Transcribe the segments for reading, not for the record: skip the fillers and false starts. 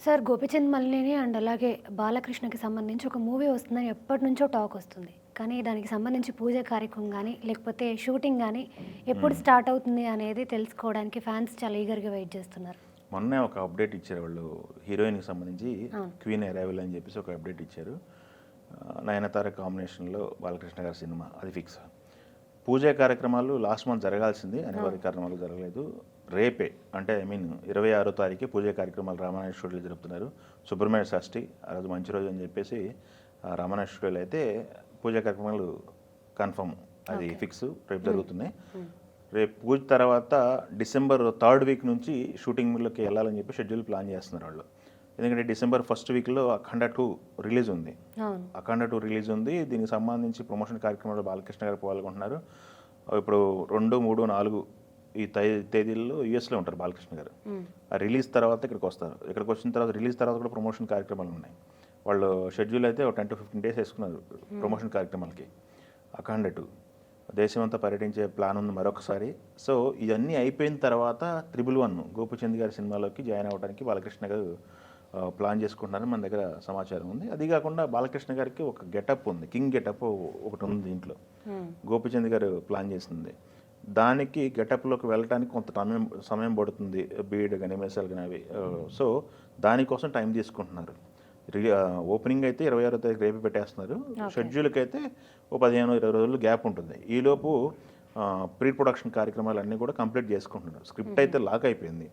Sir 'Gopichand Malineni' and అలాగే 'బాలకృష్ణ'కి సంబంధించి ఒక మూవీ వస్తుందని ఎప్పటినుంచో టాక్ వస్తుంది. కానీ దానికి సంబంధించి పూజ కార్యక్రమం గానీ, లేకపోతే షూటింగ్ గానీ ఎప్పుడు హ్మ్. స్టార్ట్ అవుతుంది అనేది తెలుసుకోవడానికి ఫ్యాన్స్ చాలా ఈగర్‌గా వెయిట్ చేస్తున్నారు. మొన్నే ఒక అప్డేట్ ఇచ్చారు వాళ్ళు. హీరోయిన్‌కి సంబంధించి అవును. 'క్వీన్ అరైవల్' అని చెప్పేసి ఒక అప్డేట్ ఇచ్చారు. నయనతార కాంబినేషన్‌లో బాలకృష్ణ గారి సినిమా అది ఫిక్స్. పూజా కార్యక్రమాలు లాస్ట్ మంత్ జరగాల్సింది. అనివార్య కారణాలు జరగలేదు. రేపే అంటే ఐ మీన్ 26వ తారీఖే పూజా కార్యక్రమాలు రామానాయుడు స్టూడియోలో జరుపుతున్నారు. సుబ్రహ్మణ్య షష్ఠి ఆ రోజు మంచి రోజు అని చెప్పేసి రామానాయుడు స్టూడియోలో అయితే పూజా కార్యక్రమాలు కన్ఫర్మ్. అది ఓకే. ఫిక్స్. రేపు జరుగుతున్నాయి. హ్మ్. రేపు పూజ తర్వాత డిసెంబర్ థర్డ్ వీక్ నుంచి షూటింగ్లోకి వెళ్ళాలని చెప్పి షెడ్యూల్ ప్లాన్ చేస్తున్నారు వాళ్ళు. ఎందుకంటే డిసెంబర్ ఫస్ట్ వీక్లో అఖండ 2 రిలీజ్ ఉంది. అవును. అఖండ 2 రిలీజ్ ఉంది. దీనికి సంబంధించి ప్రమోషన్ కార్యక్రమంలో బాలకృష్ణ గారు పాల్గొంటున్నారు. ఇప్పుడు 2, 3, 4 ఈ తేదీల్లో యూఎస్లో ఉంటారు బాలకృష్ణ గారు. హ్మ్. ఆ రిలీజ్ తర్వాత ఇక్కడికి వస్తారు. ఇక్కడికి వచ్చిన తర్వాత రిలీజ్ తర్వాత కూడా ప్రమోషన్ కార్యక్రమాలు ఉన్నాయి. వాళ్ళు షెడ్యూల్ అయితే ఒక 10 to 15 డేస్ వేసుకున్నారు ప్రమోషన్ కార్యక్రమాలకి. అఖండ 2 దేశమంతా పర్యటించే ప్లాన్ ఉంది మరొకసారి. సో ఇవన్నీ అయిపోయిన తర్వాత 111 గోపీచంద్ గారి సినిమాలోకి జాయిన్ అవ్వడానికి బాలకృష్ణ గారు ప్లాన్ చేసుకుంటున్నారని మన దగ్గర సమాచారం ఉంది. అది కాకుండా బాలకృష్ణ గారికి ఒక గెటప్ ఉంది. కింగ్ గెటప్ ఒకటి ఉంది దీంట్లో. హ్మ్. గోపీచంద్ గారు ప్లాన్ చేసింది. దానికి గెటప్లోకి వెళ్ళడానికి కొంత సమయం పడుతుంది. బీడ్ కానీ మెసాలు కానీ అవి. సో దానికోసం టైం తీసుకుంటున్నారు. ఓపెనింగ్ అయితే 26వ తారీఖు రేపు పెట్టేస్తున్నారు. షెడ్యూల్కి అయితే ఓ 15-20 రోజులు గ్యాప్ ఉంటుంది. ఈలోపు ప్రీ ప్రొడక్షన్ కార్యక్రమాలు అన్నీ కూడా కంప్లీట్ చేసుకుంటున్నారు. స్క్రిప్ట్ అయితే లాక్ అయిపోయింది.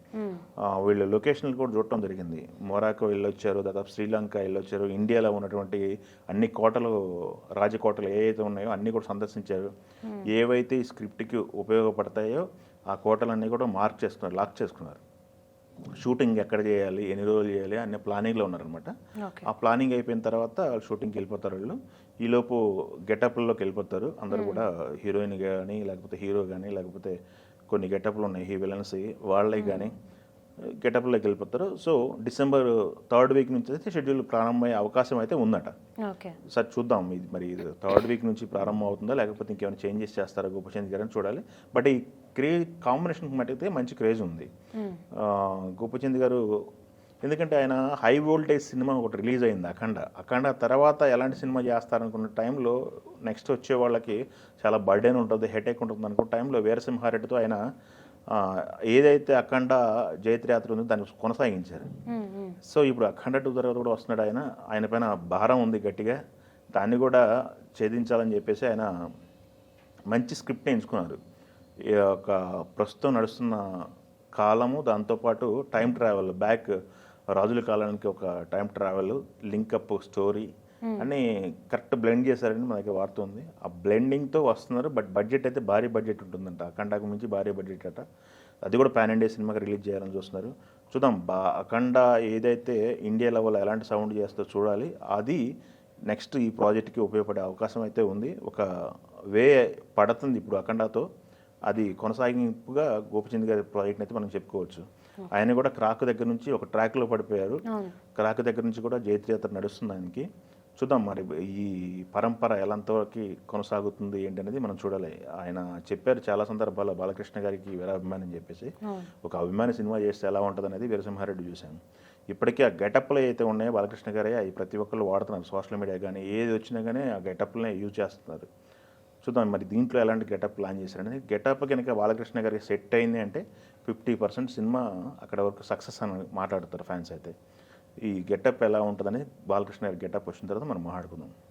వీళ్ళు లొకేషన్లు కూడా చూడటం జరిగింది. మొరాకో వెళ్ళొచ్చారు, దాదాపు శ్రీలంక వెళ్ళొచ్చారు. ఇండియాలో ఉన్నటువంటి అన్ని కోటలు, రాజకోటలు ఏవైతే ఉన్నాయో అన్నీ కూడా సందర్శించారు. ఏవైతే ఈ స్క్రిప్ట్కి ఉపయోగపడతాయో ఆ కోటలన్నీ కూడా లాక్ చేసుకున్నారు. షూటింగ్ ఎక్కడ చేయాలి, ఎన్ని రోజులు చేయాలి అనే ప్లానింగ్లో ఉన్నారనమాట. ఓకే. ఆ ప్లానింగ్ అయిపోయిన తర్వాత షూటింగ్కి వెళ్ళిపోతారు వాళ్ళు. ఈలోపు గెటప్లలోకి వెళ్ళిపోతారు అందరూ కూడా. హీరోయిన్ కానీ లేకపోతే హీరో కానీ లేకపోతే కొన్ని గెటప్లు ఉన్నాయి విలన్స్ వాళ్ళకి కానీ గెటప్లోకి వెళ్ళిపోతారు. సో డిసెంబర్ థర్డ్ వీక్ నుంచి అయితే షెడ్యూల్ ప్రారంభమయ్యే అవకాశం అయితే ఉందట. ఓకే. సార్ చూద్దాం ఇది మరి థర్డ్ వీక్ నుంచి ప్రారంభం అవుతుందా లేకపోతే ఇంకేమైనా చేంజెస్ చేస్తారా గోపీచంద్ గారు అని చూడాలి. బట్ ఈ కాంబినేషన్కి మట్టితే మంచి క్రేజ్ ఉంది. గోపీచంద్ గారు ఎందుకంటే ఆయన హై వోల్టేజ్ సినిమా ఒకటి రిలీజ్ అయింది అఖండ తర్వాత ఎలాంటి సినిమా చేస్తారనుకున్న టైంలో నెక్స్ట్ వచ్చే వాళ్ళకి చాలా బర్డెన్ ఉంటుంది, హెడేక్ ఉంటుంది అనుకున్న టైంలో వీరసింహారెడ్డితో ఆయన ఏదైతే అఖండ జైత్రయాత్ర ఉందో దాన్ని కొనసాగించారు. సో ఇప్పుడు అఖండ 2 తర్వాత కూడా వస్తున్నాడు ఆయన పైన భారం ఉంది గట్టిగా. దాన్ని కూడా ఛేదించాలని చెప్పేసి ఆయన మంచి స్క్రిప్ట్ ఎంచుకున్నారు. ఈ యొక్క ప్రస్తుతం నడుస్తున్న కాలము దాంతోపాటు టైం ట్రావెల్ బ్యాక్ రాజుల కాలానికి ఒక టైం ట్రావెల్ లింకప్ స్టోరీ అని కరెక్ట్ బ్లెండ్ చేశారని మన దగ్గర వార్త ఉంది. ఆ బ్లెండింగ్తో వస్తున్నారు. బట్ బడ్జెట్ అయితే భారీ బడ్జెట్ ఉంటుందంట. అఖండకు మించి భారీ బడ్జెట్ అట. అది కూడా పాన్ ఇండియా సినిమాకి రిలీజ్ చేయాలని చూస్తున్నారు. చూద్దాం. అఖండ ఏదైతే ఇండియా లెవెల్ ఎలాంటి సౌండ్ చేస్తో చూడాలి. అది నెక్స్ట్ ఈ ప్రాజెక్ట్కి ఉపయోగపడే అవకాశం అయితే ఉంది. ఒక వే పడుతుంది ఇప్పుడు అఖండతో. అది కొనసాగింపుగా గోపీచంద్ గారి ప్రాజెక్ట్ని అయితే మనం చెప్పుకోవచ్చు. ఆయన కూడా క్రాక్ దగ్గర నుంచి ఒక ట్రాక్లో పడిపోయారు. క్రాక్ దగ్గర నుంచి కూడా జైత్రయాత్ర నడుస్తుంది ఆయనకి. చూద్దాం మరి ఈ పరంపర ఎలాంతవరకు కొనసాగుతుంది ఏంటి అనేది మనం చూడాలి. ఆయన చెప్పారు చాలా సందర్భాల్లో బాలకృష్ణ గారికి వీరాభిమాని అని చెప్పేసి. ఒక అభిమాని సినిమా చేస్తే ఎలా ఉంటుంది అనేది వీరసింహారెడ్డి చూశాను. ఇప్పటికీ ఆ గెటప్లు అయితే ఉన్నాయో బాలకృష్ణ గారే అవి ప్రతి ఒక్కళ్ళు వాడుతున్నారు. సోషల్ మీడియా కానీ ఏది వచ్చినా కానీ ఆ గెటప్లనే యూజ్ చేస్తున్నారు. చూద్దాం మరి దీంట్లో ఎలాంటి గెటప్ ప్లాన్ చేశారనేది. గెటప్ కనుక బాలకృష్ణ గారికి సెట్ అయింది అంటే 50% సినిమా అక్కడ వరకు సక్సెస్ అని మాట్లాడుతారు ఫ్యాన్స్ అయితే. ఈ గెటప్ ఎలా ఉంటుందని బాలకృష్ణ గారి గెటప్ వచ్చిన తర్వాత మనం మాట్లాడుకుందాం.